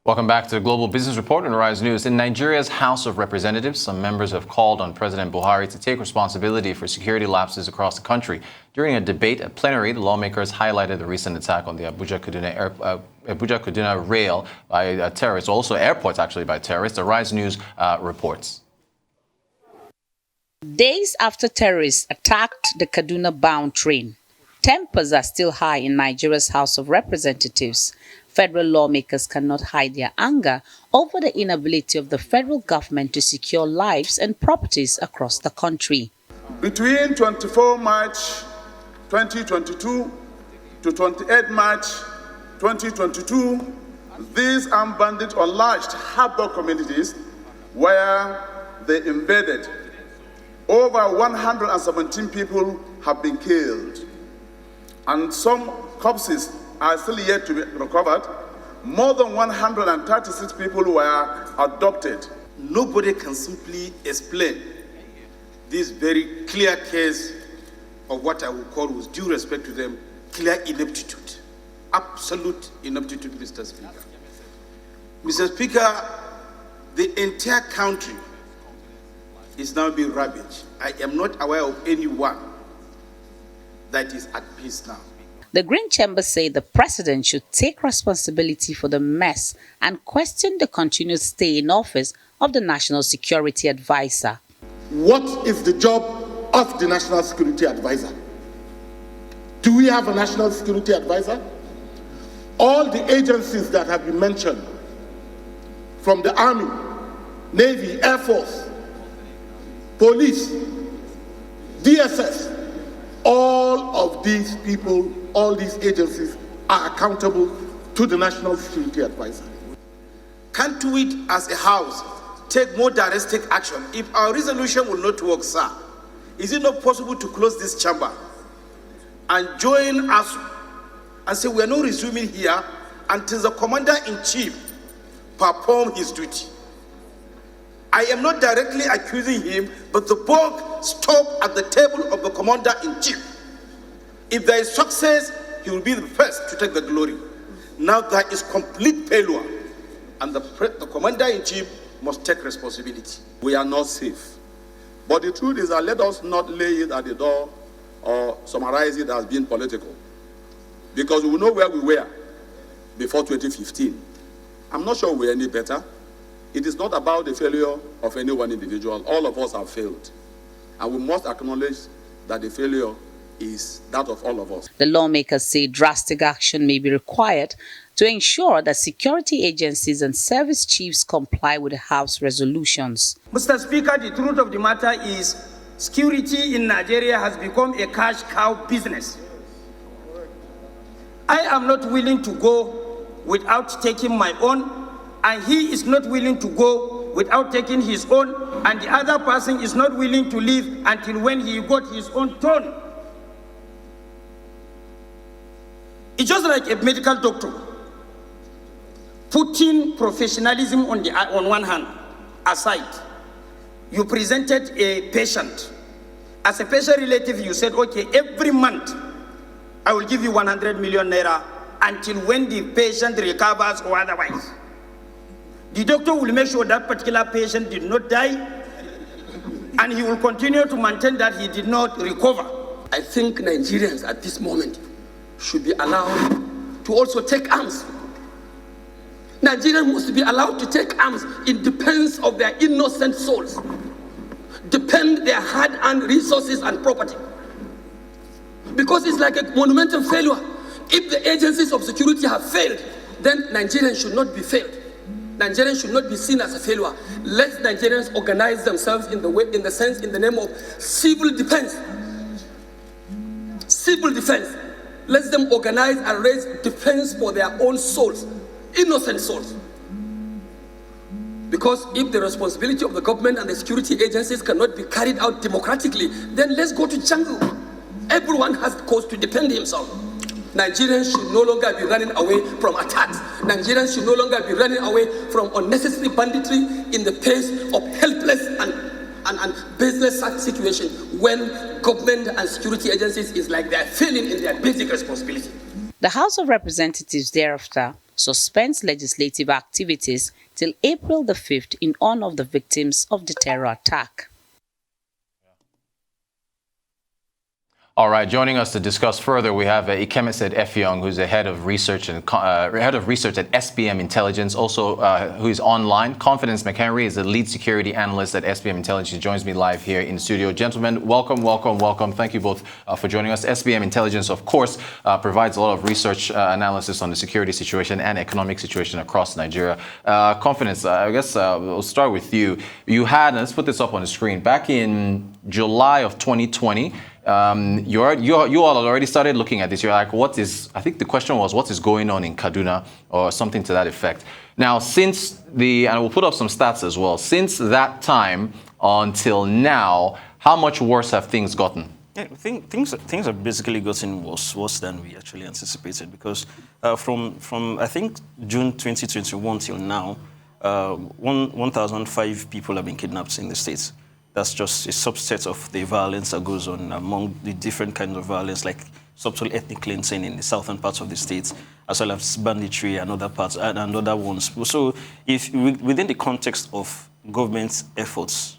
Welcome back to the Global Business Report on Rise News. In Nigeria's House of Representatives, some members have called on President Buhari to take responsibility for security lapses across the country. During a debate at plenary, the lawmakers highlighted the recent attack on the Abuja-Kaduna rail by terrorists, also airports actually by terrorists. The Rise News reports. Days after terrorists attacked the Kaduna-bound train, tempers are still high in Nigeria's House of Representatives. Federal lawmakers cannot hide their anger over the inability of the federal government to secure lives and properties across the country. Between 24 March 2022 to 28 March 2022, these armed bandits unleashed havoc communities where they invaded. Over 117 people have been killed, and some corpses are still yet to be recovered. More than 136 people were adopted. Nobody can simply explain this very clear case of what I would call, with due respect to them, clear ineptitude. Absolute ineptitude, Mr. Speaker. Mr. Speaker, the entire country is now being ravaged. I am not aware of anyone that is at peace now. The Green Chamber say the president should take responsibility for the mess and question the continued stay in office of the National Security Advisor. What is the job of the National Security Advisor? Do we have a National Security Advisor? All the agencies that have been mentioned, from the Army, Navy, Air Force, Police, DSS, all of these people, all these agencies are accountable to the National Security Advisor. Can't we, as a House, take more drastic action? If our resolution will not work, sir, is it not possible to close this chamber and join us and say we are not resuming here until the Commander-in-Chief perform his duty? I am not directly accusing him, but the buck stopped at the table of the Commander-in-Chief. If there is success, he will be the first to take the glory. Now there is complete failure, and the Commander-in-Chief must take responsibility. We are not safe. But the truth is that let us not lay it at the door or summarize it as being political. Because we know where we were before 2015. I'm not sure we're any better. It is not about the failure of any one individual. All of us have failed. And we must acknowledge that the failure is that of all of us. The lawmakers say drastic action may be required to ensure that security agencies and service chiefs comply with the House resolutions. Mr. Speaker, the truth of the matter is security in Nigeria has become a cash cow business. I am not willing to go without taking my own, and he is not willing to go without taking his own, and the other person is not willing to leave until when he got his own turn. It's just like a medical doctor putting professionalism on one hand aside. You presented a patient. As a patient relative, you said, okay, every month I will give you 100 million naira until when the patient recovers or otherwise. The doctor will make sure that particular patient did not die, and he will continue to maintain that he did not recover. I think Nigerians at this moment should be allowed to also take arms. Nigerians must be allowed to take arms in defense of their innocent souls, defend their hard-earned resources and property. Because it's like a monumental failure. If the agencies of security have failed, then Nigerians should not be failed. Nigerians should not be seen as a failure. Let Nigerians organize themselves in the name of civil defense. Civil defense. Let them organize and raise defense for their own souls, innocent souls. Because if the responsibility of the government and the security agencies cannot be carried out democratically, then let's go to jungle. Everyone has cause to defend himself. Nigerians should no longer be running away from attacks. Nigerians should no longer be running away from unnecessary banditry in the face of helpless and baseless situation when government and security agencies is like they are failing in their basic responsibility. The House of Representatives thereafter suspends legislative activities till April the 5th in honor of the victims of the terror attack. All right, joining us to discuss further, we have Ikemesit Effiong, who's the head of research at SBM Intelligence, also who is online. Confidence Macharry is the lead security analyst at SBM Intelligence. He joins me live here in the studio. Gentlemen, welcome, welcome, welcome. Thank you both for joining us. SBM Intelligence, of course, provides a lot of research analysis on the security situation and economic situation across Nigeria. Confidence, I guess we'll start with you. You had, and let's put this up on the screen, back in July of 2020. You all already started looking at this. You're like, I think the question was, what is going on in Kaduna, or something to that effect. Now, and we'll put up some stats as well, since that time until now, how much worse have things gotten? Yeah, I think things have basically gotten worse than we actually anticipated, because from I think June 2021 till now, 1,005 people have been kidnapped in the States. That's just a subset of the violence that goes on among the different kinds of violence, like subtle ethnic cleansing in the southern parts of the states, as well as banditry and other parts and other ones. So, within the context of government's efforts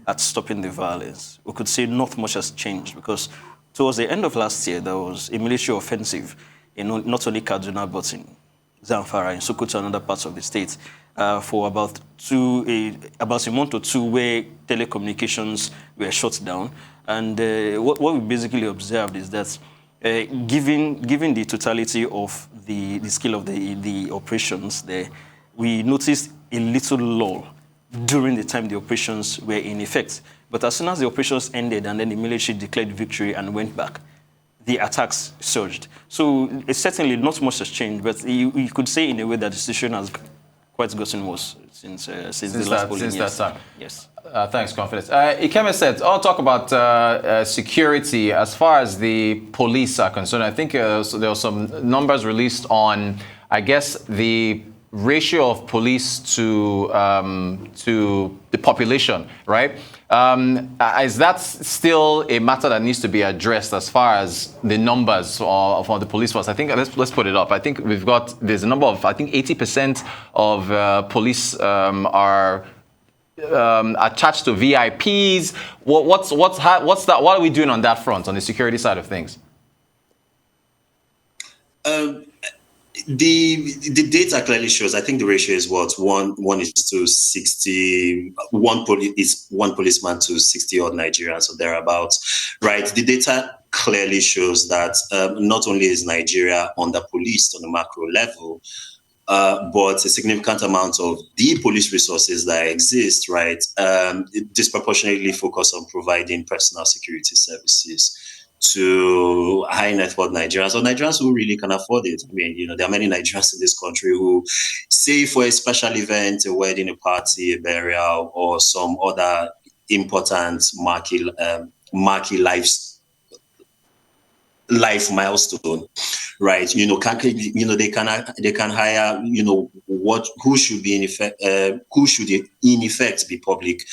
at stopping the violence, we could say not much has changed, because towards the end of last year, there was a military offensive in not only Kaduna but in Zamfara, in Sokoto and other parts of the state. For about a month or two, where telecommunications were shut down. And what we basically observed is that given the totality of the scale of the operations there, we noticed a little lull during the time the operations were in effect. But as soon as the operations ended and then the military declared victory and went back, the attacks surged. So it's certainly not much has changed, but you could say in a way that the situation has quite gotten worse since the last polling. Since that time. Yes. Thanks, Confidence. Ikemesit, I'll talk about security as far as the police are concerned. I think there were some numbers released on, I guess, the ratio of police to the population, right? Is that still a matter that needs to be addressed as far as the numbers for the police force? I think let's put it up. I think there's a number of, I think 80% of police are attached to VIPs. What are we doing on that front, on the security side of things? The data clearly shows, I think the ratio is what, one is to 60, one policeman to 60 odd Nigerians, so thereabouts, right? The data clearly shows that not only is Nigeria under-policed on a macro level, but a significant amount of the police resources that exist, right, disproportionately focus on providing personal security services to high net worth Nigerians, or Nigerians who really can afford it. I mean, there are many Nigerians in this country who, say for a special event, a wedding, a party, a burial, or some other important marquee life milestone, right? They can hire, who should in effect be public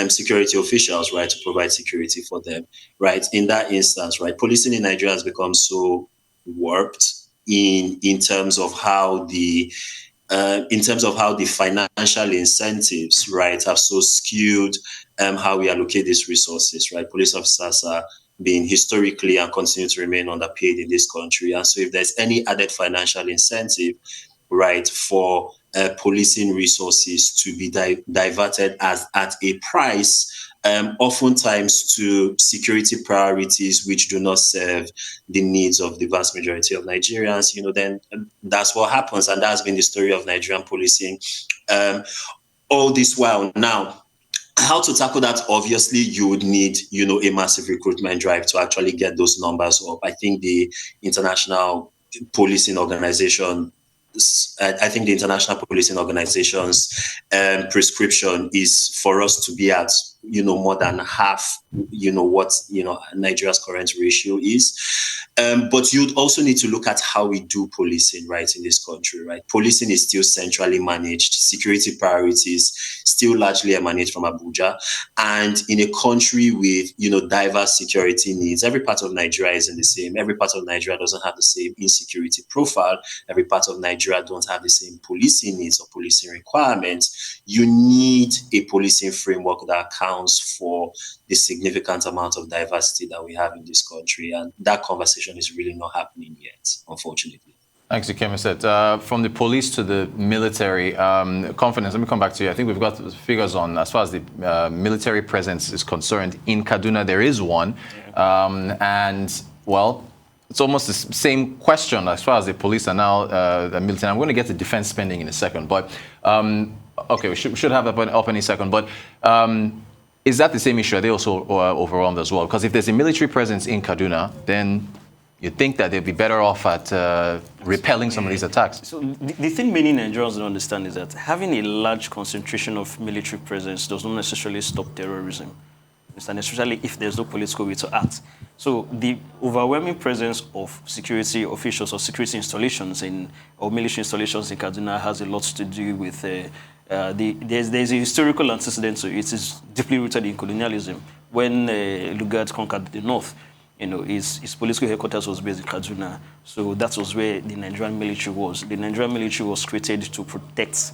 security officials, right, to provide security for them, right? In that instance, right, policing in Nigeria has become so warped in terms of how the financial incentives, right, have so skewed how we allocate these resources, right? Police officers are being historically and continue to remain underpaid in this country. And so if there's any added financial incentive, right, for policing resources to be diverted at a price, oftentimes to security priorities which do not serve the needs of the vast majority of Nigerians, then that's what happens. And that's been the story of Nigerian policing all this while. Now, how to tackle that? Obviously, you would need, a massive recruitment drive to actually get those numbers up. I think the International Policing Organization's prescription is for us to be at, more than half, what, Nigeria's current ratio is. But you'd also need to look at how we do policing, right, in this country, right? Policing is still centrally managed. Security priorities still largely emanate from Abuja. And in a country with, diverse security needs, every part of Nigeria isn't the same. Every part of Nigeria doesn't have the same insecurity profile. Every part of Nigeria don't have the same policing needs or policing requirements. You need a policing framework that accounts for the significant amount of diversity that we have in this country. And that conversation is really not happening yet, unfortunately. Thanks, Ikemesit. From the police to the military, confidence, let me come back to you. I think we've got figures on, as far as the military presence is concerned. In Kaduna, there is one. And, well, it's almost the same question as far as the police are now the military. I'm going to get to defense spending in a second. But, okay, we should have that up in a second. But is that the same issue? Are they also overwhelmed as well? Because if there's a military presence in Kaduna, then you'd think that they'd be better off at repelling some of these attacks. So the thing many Nigerians don't understand is that having a large concentration of military presence does not necessarily stop terrorism, and especially if there's no political way to act. So the overwhelming presence of security officials or security installations or military installations in Kaduna has a lot to do with there's a historical antecedent to it. It is deeply rooted in colonialism. When Lugard conquered the north, his political headquarters was based in Kaduna. So that was where the Nigerian military was. The Nigerian military was created to protect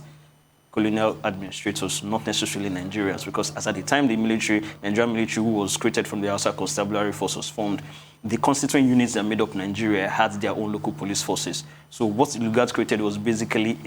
colonial administrators, not necessarily Nigerians, because as at the time the Nigerian military, who was created from the Hausa Constabulary Force, was formed, the constituent units that made up Nigeria had their own local police forces. So what Lugard created was basically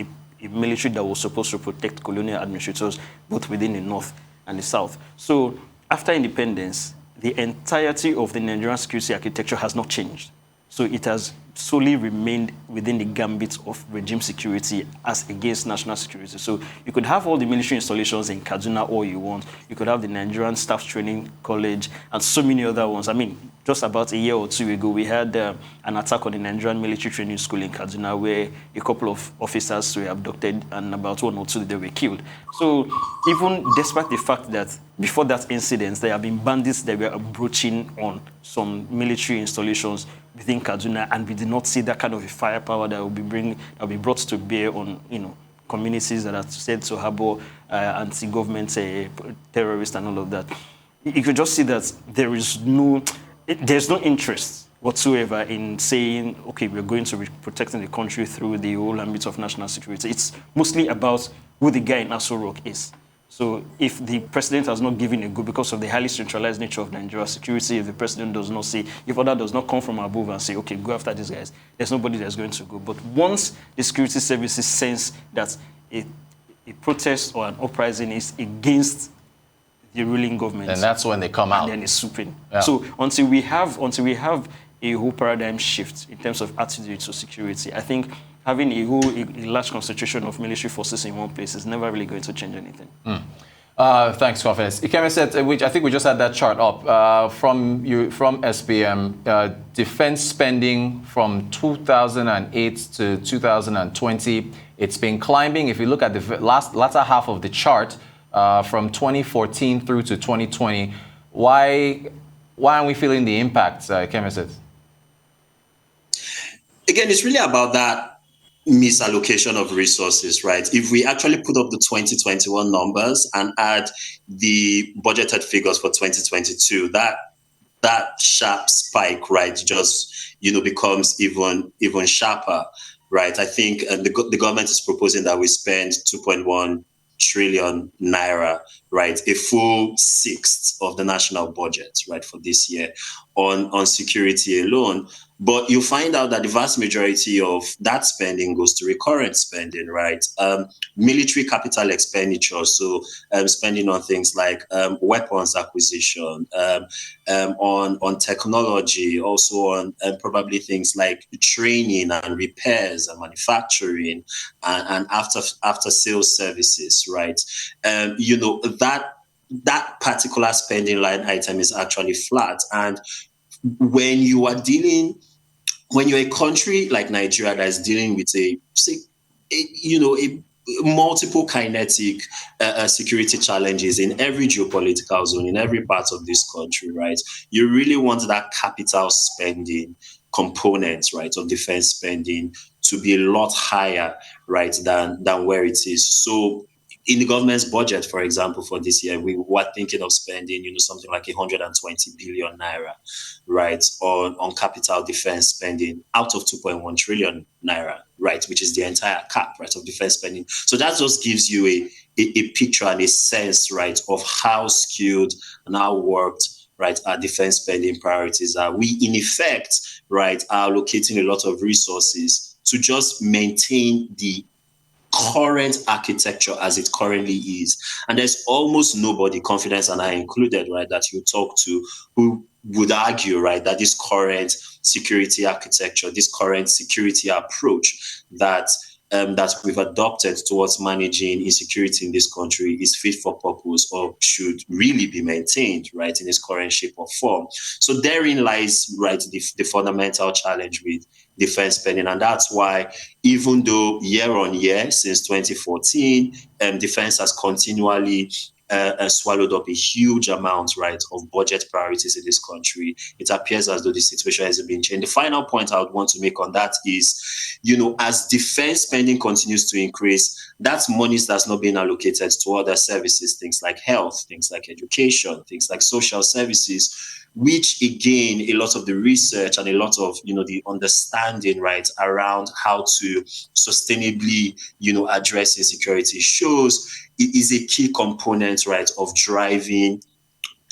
a military that was supposed to protect colonial administrators both within the north and the south. So after independence, the entirety of the Nigerian security architecture has not changed. So it has solely remained within the gambit of regime security as against national security. So you could have all the military installations in Kaduna all you want. You could have the Nigerian Staff Training College and so many other ones. I mean, just about a year or two ago, we had an attack on the Nigerian Military Training School in Kaduna where a couple of officers were abducted and about one or two they were killed. So even despite the fact that before that incident, there have been bandits that were approaching on some military installations within Kaduna, and we did not see that kind of a firepower that will be brought to bear on communities that are said to harbor anti-government terrorists and all of that. You could just see that there's no interest whatsoever in saying, okay, we're going to be protecting the country through the whole ambit of national security. It's mostly about who the guy in Aso Rock is. So if the president has not given a go because of the highly centralized nature of Nigeria's security, if the president does not say, if order does not come from above and say, okay, go after these guys, there's nobody that's going to go. But once the security services sense that a protest or an uprising is against the ruling government, and that's when they come out. And then it's swooping. Yeah. So until we have a whole paradigm shift in terms of attitude to security, I think having a large concentration of military forces in one place is never really going to change anything. Thanks, Confidence. Ikemesit, which I think we just had that chart up from SBM, defense spending from 2008 to 2020. It's been climbing. If you look at the latter half of the chart, from 2014 through to 2020, why aren't we feeling the impact, Ikemesit? Again, it's really about that misallocation of resources, right? If we actually put up the 2021 numbers and add the budgeted figures for 2022, that sharp spike, right, just becomes even sharper, right? I think the government is proposing that we spend 2.1 trillion naira, right, a full sixth of the national budget, right, for this year on security alone. But you find out that the vast majority of that spending goes to recurrent spending, right? Military capital expenditure, so spending on things like weapons acquisition, on technology, also on probably things like training and repairs and manufacturing and after sales services, right? That particular spending line item is actually flat. And when you're a country like Nigeria that is dealing with a multiple kinetic security challenges in every geopolitical zone, in every part of this country, right? You really want that capital spending components, right, of defense spending to be a lot higher, right, than where it is. So in the government's budget, for example, for this year, we were thinking of spending, something like 120 billion naira, right, on capital defense spending out of 2.1 trillion naira, right, which is the entire cap, right, of defense spending. So that just gives you a picture and a sense, right, of how skewed and how worked, right, our defense spending priorities are. We, in effect, right, are allocating a lot of resources to just maintain the current architecture as it currently is. And there's almost nobody, Confidence and I included, right, that you talk to who would argue, right, that this current security architecture, this current security approach that we've adopted towards managing insecurity in this country is fit for purpose or should really be maintained, right, in its current shape or form. So therein lies, right, the fundamental challenge with defense spending. And that's why, even though year on year, since 2014, defense has continually swallowed up a huge amount, right, of budget priorities in this country, it appears as though the situation hasn't been changed. The final point I would want to make on that is, as defense spending continues to increase, that's money that's not being allocated to other services, things like health, things like education, things like social services, which again, a lot of the research and a lot of, the understanding, right, around how to sustainably, address insecurity shows it is a key component, right, of driving,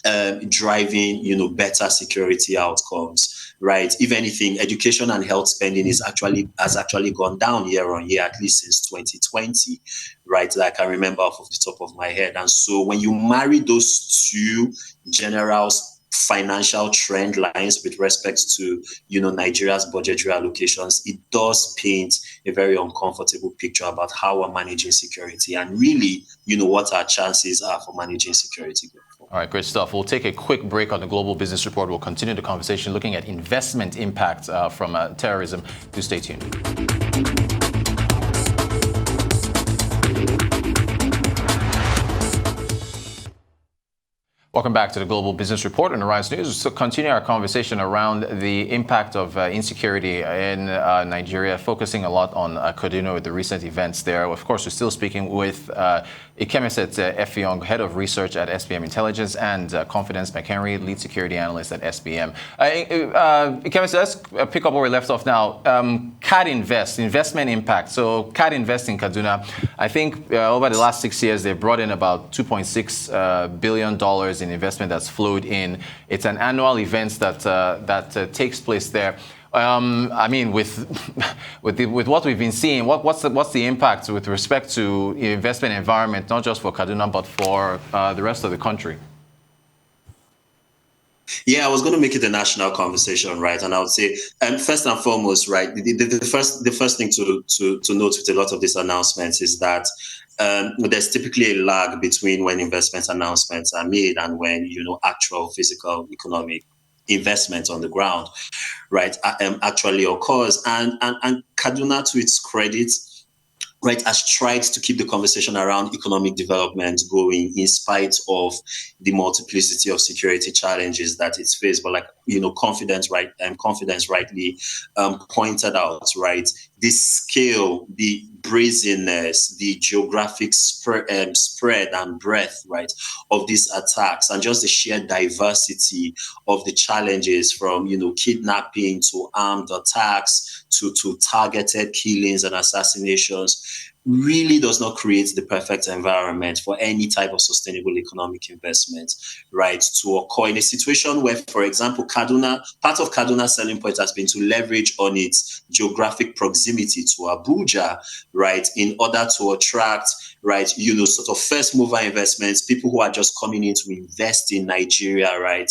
better security outcomes, right? If anything, education and health spending has actually gone down year on year, at least since 2020, right? That I can remember off of the top of my head. And so when you marry those two general financial trend lines with respect to, Nigeria's budgetary allocations, it does paint a very uncomfortable picture about how we're managing security and really, what our chances are for managing security going forward. All right, great stuff. We'll take a quick break on the Global Business Report. We'll continue the conversation looking at investment impact from terrorism. Do stay tuned. Welcome back to the Global Business Report on Arise News. So continue our conversation around the impact of insecurity in Nigeria, focusing a lot on Kaduna with the recent events there. Of course, we're still speaking with Ikemesit Effiong, Head of Research at SBM Intelligence, and Confidence Macharry, Lead Security Analyst at SBM. Ikemesit, let's pick up where we left off now. CAD Invest, investment impact. So CAD Invest in Kaduna, I think over the last 6 years, they've brought in about $2.6 billion in investment that's flowed in. It's an annual event that takes place there. I mean, with what we've been seeing, what's the impact with respect to investment environment, not just for Kaduna but for the rest of the country? Yeah, I was going to make it a national conversation, right? And I would say, first and foremost, right, the first thing to note with a lot of these announcements is that there's typically a lag between when investment announcements are made and when, actual physical economic investment on the ground, right, actually occurs. And Kaduna, to its credit, right, has tried to keep the conversation around economic development going in spite of the multiplicity of security challenges that it's faced. But Confidence rightly pointed out, right, the scale, the brazenness, the geographic spread and breadth, right, of these attacks, and just the sheer diversity of the challenges from, kidnapping to armed attacks to targeted killings and assassinations really does not create the perfect environment for any type of sustainable economic investment, right, to occur in a situation where, for example, part of Kaduna's selling point has been to leverage on its geographic proximity to Abuja, right, in order to attract, right, sort of first mover investments, people who are just coming in to invest in Nigeria, right,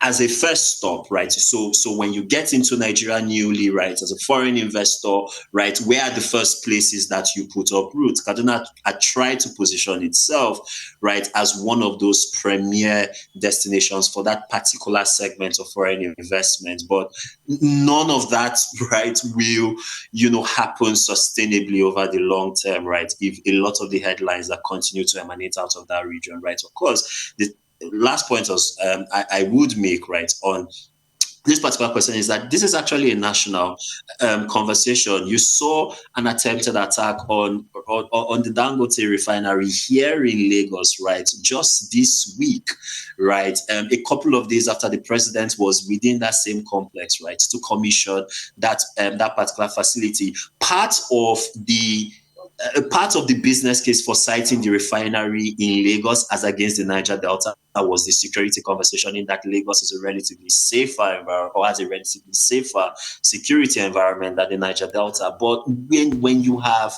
as a first stop, right? So when you get into Nigeria newly, right, as a foreign investor, right, where are the first places that you put up roots? Kaduna had tried to position itself, right, as one of those premier destinations for that particular segment of foreign investment. But none of that, right, will, happen sustainably over the long term, right, if a lot of the headlines that continue to emanate out of that region, right? Of course, the last point I would make, right, on this particular question is that this is actually a national conversation. You saw an attempted attack on the Dangote refinery here in Lagos, right? Just this week, right? A couple of days after the president was within that same complex, right, to commission that particular facility. Part of the business case for citing the refinery in Lagos as against the Niger Delta was the security conversation, in that Lagos is a relatively safer environment, or has a relatively safer security environment than the Niger Delta. But when you have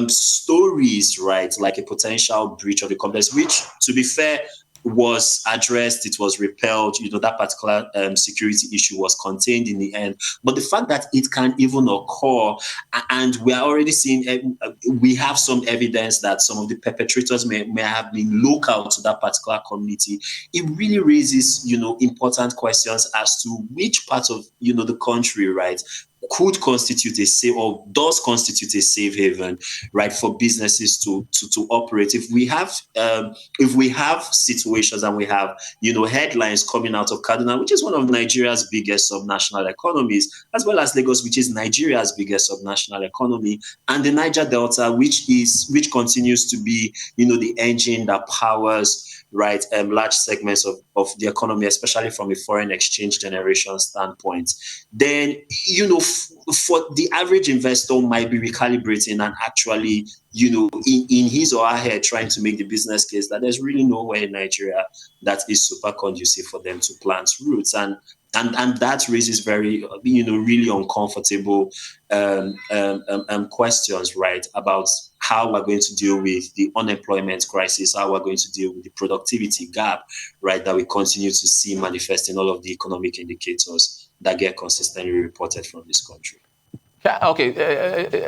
stories, right, like a potential breach of the complex, which, to be fair, was addressed, it was repelled, that particular security issue was contained in the end. But the fact that it can even occur, and we are already seeing, we have some evidence that some of the perpetrators may have been local to that particular community, it really raises, important questions as to which part of, the country, right, could constitute a safe, or does constitute a safe haven, right, for businesses to operate. If we have situations, and we have, headlines coming out of Kaduna, which is one of Nigeria's biggest subnational economies, as well as Lagos, which is Nigeria's biggest subnational economy, and the Niger Delta, which continues to be, the engine that powers, right, large segments of the economy, especially from a foreign exchange generation standpoint, then, for the average investor might be recalibrating and actually, in his or her head, trying to make the business case that there's really nowhere in Nigeria that is super conducive for them to plant roots. And that raises very, really uncomfortable questions, right, about how we're going to deal with the unemployment crisis, how we're going to deal with the productivity gap, right, that we continue to see manifest in all of the economic indicators that get consistently reported from this country. Okay,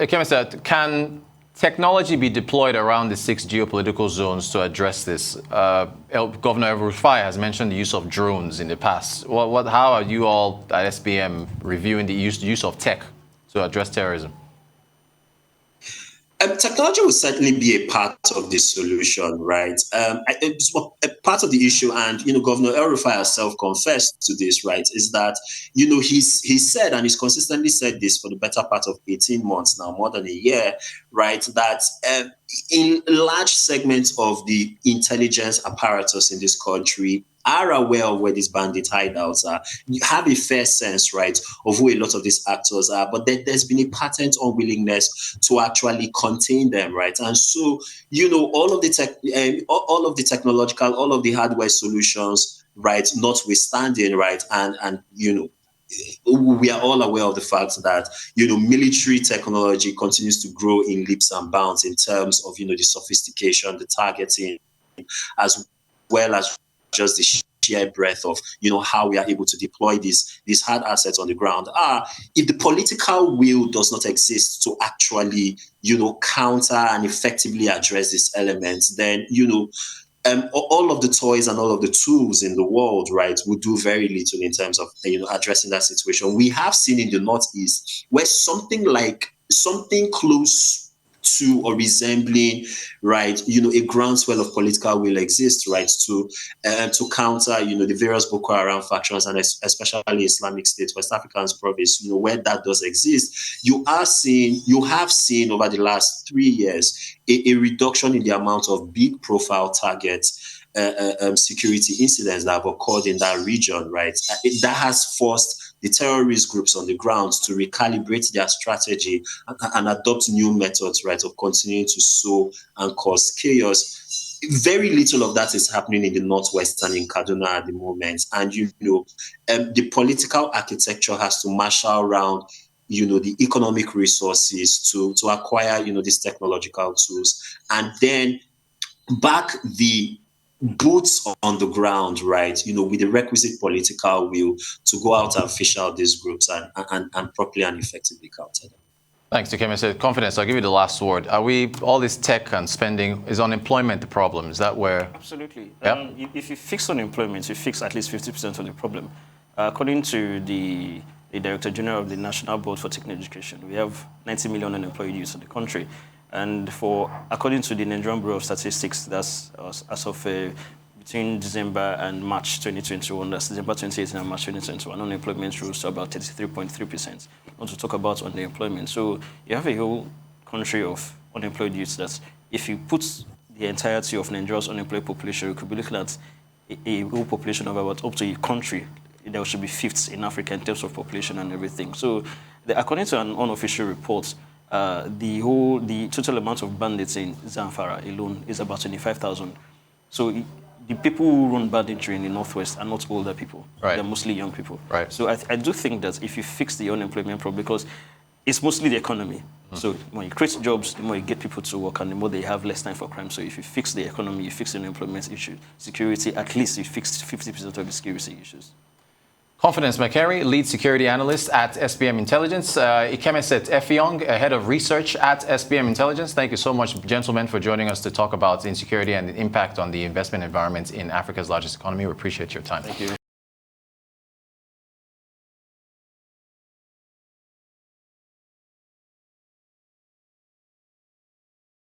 Ikemesit, can technology be deployed around the 6 geopolitical zones to address this? Governor El-Rufai has mentioned the use of drones in the past. How are you all at SBM reviewing the use of tech to address terrorism? Technology will certainly be a part of the solution, right? It's a part of the issue, and Governor El-Rufai herself confessed to this, right? Is that he's said, and he's consistently said this for the better part of 18 months now, more than a year, right? That in large segments of the intelligence apparatus in this country are aware of where these bandit hideouts are. You have a fair sense, right, of who a lot of these actors are, but there's been a patent unwillingness to actually contain them, right? And so, all of the technological, all of the hardware solutions, right, notwithstanding, right, and we are all aware of the fact that, military technology continues to grow in leaps and bounds in terms of, the sophistication, the targeting, as well as just the sheer breadth of, how we are able to deploy these hard assets on the ground. If the political will does not exist to actually, counter and effectively address these elements, then, all of the toys and all of the tools in the world, right, will do very little in terms of, addressing that situation. We have seen in the Northeast where something close to or resembling, right, a groundswell of political will exists, right, to counter, the various Boko Haram factions, and especially Islamic State, West African's province, where that does exist. You have seen over the last 3 years a reduction in the amount of big profile targets, security incidents that have occurred in that region, right? That has forced the terrorist groups on the ground to recalibrate their strategy and adopt new methods, right, of continuing to sow and cause chaos. Very little of that is happening in the Northwest and in Kaduna at the moment. And, the political architecture has to marshal around, the economic resources to acquire, these technological tools, and then back the boots on the ground, right, with the requisite political will to go out and fish out these groups and properly and effectively counter them. Thanks, Ikemesit. Confidence, I'll give you the last word. All this tech and spending, is unemployment the problem? Is that where? Absolutely. Yeah? If you fix unemployment, you fix at least 50% of the problem. According to the Director General of the National Board for Technical Education, we have 90 million unemployed youths in the country. And according to the Nigerian Bureau of Statistics, that's as of between December and March 2021, that's December 2018 and March 2021, unemployment rose to about 33.3%. Not to talk about underemployment. So you have a whole country of unemployed youths that if you put the entirety of Nigeria's unemployed population, you could be looking at a whole population of about up to a country. There should be fifths in Africa in terms of population and everything. So according to an unofficial report, the total amount of bandits in Zamfara alone is about 25,000. So the people who run banditry in the Northwest are not older people. Right. They're mostly young people. Right. So I do think that if you fix the unemployment problem, because it's mostly the economy. So when you create jobs, the more you get people to work and the more they have less time for crime. So if you fix the economy, you fix the unemployment issue, security, at least you fix 50% of the security issues. Confidence Macharry, lead security analyst at SBM Intelligence. Ikemesit Effiong, head of research at SBM Intelligence. Thank you so much, gentlemen, for joining us to talk about insecurity and the impact on the investment environment in Africa's largest economy. We appreciate your time. Thank you.